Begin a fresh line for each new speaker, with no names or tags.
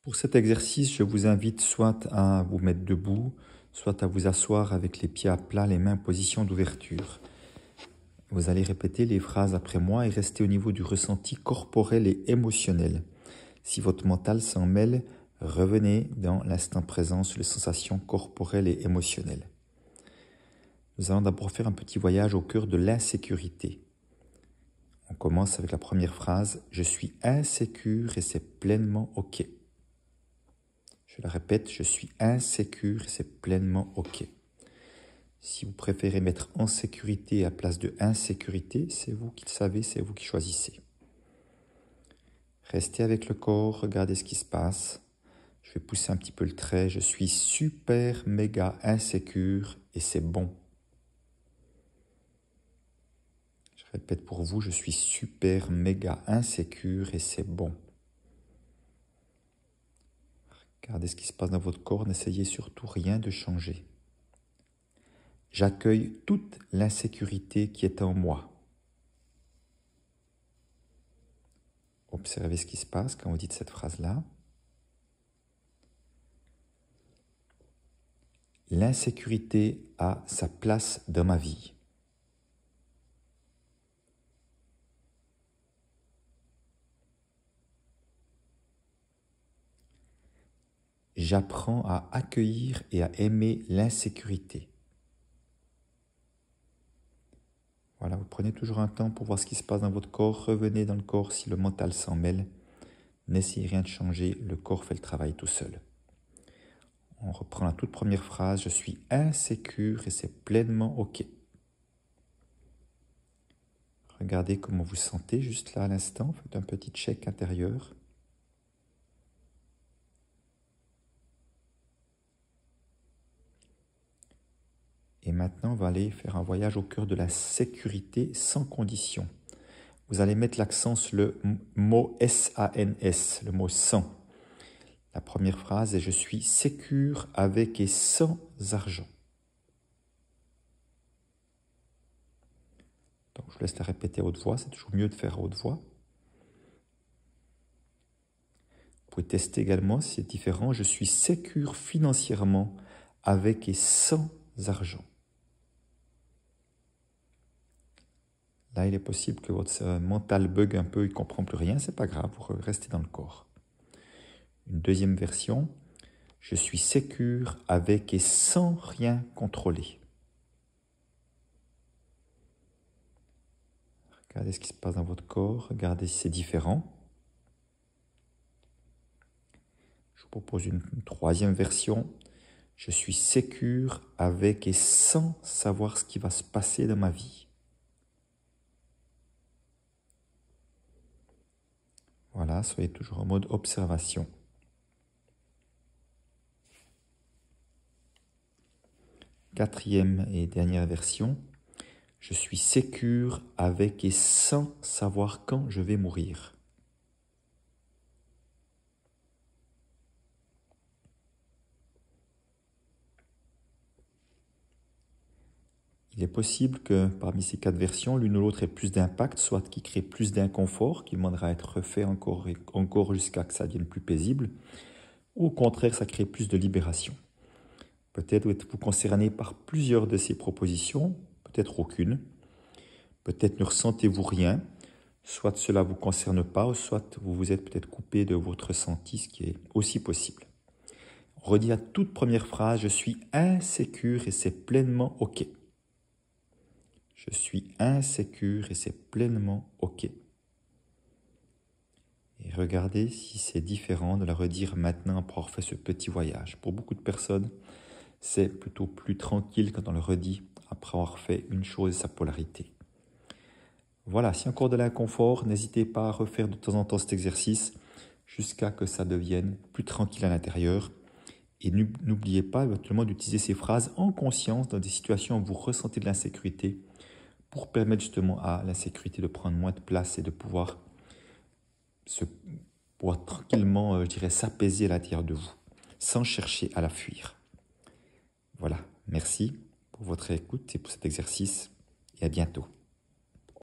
Pour cet exercice, je vous invite soit à vous mettre debout, soit à vous asseoir avec les pieds à plat, les mains en position d'ouverture. Vous allez répéter les phrases après moi et rester au niveau du ressenti corporel et émotionnel. Si votre mental s'en mêle, revenez dans l'instant présent sur les sensations corporelles et émotionnelles. Nous allons d'abord faire un petit voyage au cœur de l'insécurité. On commence avec la première phrase « Je suis insécure et c'est pleinement OK ». Je la répète, je suis insécure et c'est pleinement OK. Si vous préférez mettre en sécurité à place de insécurité, c'est vous qui le savez, c'est vous qui choisissez. Restez avec le corps, regardez ce qui se passe. Je vais pousser un petit peu le trait. Je suis super méga insécure et c'est bon. Je répète pour vous, je suis super méga insécure et c'est bon. Regardez ce qui se passe dans votre corps, n'essayez surtout rien de changer. J'accueille toute l'insécurité qui est en moi. Observez ce qui se passe quand vous dites cette phrase-là. L'insécurité a sa place dans ma vie. J'apprends à accueillir et à aimer l'insécurité. Voilà, vous prenez toujours un temps pour voir ce qui se passe dans votre corps. Revenez dans le corps si le mental s'en mêle. N'essayez rien de changer, le corps fait le travail tout seul. On reprend la toute première phrase. Je suis insécure et c'est pleinement OK. Regardez comment vous sentez juste là à l'instant. Faites un petit check intérieur. Et maintenant, on va aller faire un voyage au cœur de la sécurité sans condition. Vous allez mettre l'accent sur le mot S-A-N-S, le mot sans. La première phrase est « Je suis sécure avec et sans argent ». Donc, je vous laisse la répéter à haute voix, c'est toujours mieux de faire à haute voix. Vous pouvez tester également si c'est différent. « Je suis sécure financièrement avec et sans argent ». Là, il est possible que votre mental bug un peu, il ne comprend plus rien, c'est pas grave, vous restez dans le corps. Une deuxième version, je suis sécure avec et sans rien contrôler. Regardez ce qui se passe dans votre corps, regardez si c'est différent. Je vous propose une troisième version, je suis sécure avec et sans savoir ce qui va se passer dans ma vie. Voilà, soyez toujours en mode observation. Quatrième et dernière version, je suis sécure avec et sans savoir quand je vais mourir. Il est possible que parmi ces quatre versions, l'une ou l'autre ait plus d'impact, soit qui crée plus d'inconfort, qui demandera à être refait encore et encore jusqu'à ce que ça devienne plus paisible, ou au contraire, ça crée plus de libération. Peut-être êtes-vous concerné par plusieurs de ces propositions, peut-être aucune. Peut-être ne ressentez-vous rien, soit cela ne vous concerne pas, soit vous vous êtes peut-être coupé de votre ressenti, ce qui est aussi possible. On redit la toute première phrase, je suis insécure et c'est pleinement OK. Je suis insécure et c'est pleinement OK. Et regardez si c'est différent de la redire maintenant après avoir fait ce petit voyage. Pour beaucoup de personnes, c'est plutôt plus tranquille quand on le redit après avoir fait une chose et sa polarité. Voilà, si encore de l'inconfort, n'hésitez pas à refaire de temps en temps cet exercice jusqu'à que ça devienne plus tranquille à l'intérieur. Et n'oubliez pas éventuellement d'utiliser ces phrases en conscience dans des situations où vous ressentez de l'insécurité pour permettre justement à l'insécurité de prendre moins de place et de pouvoir tranquillement, je dirais, s'apaiser à l'intérieur de vous, sans chercher à la fuir. Voilà, merci pour votre écoute et pour cet exercice et à bientôt.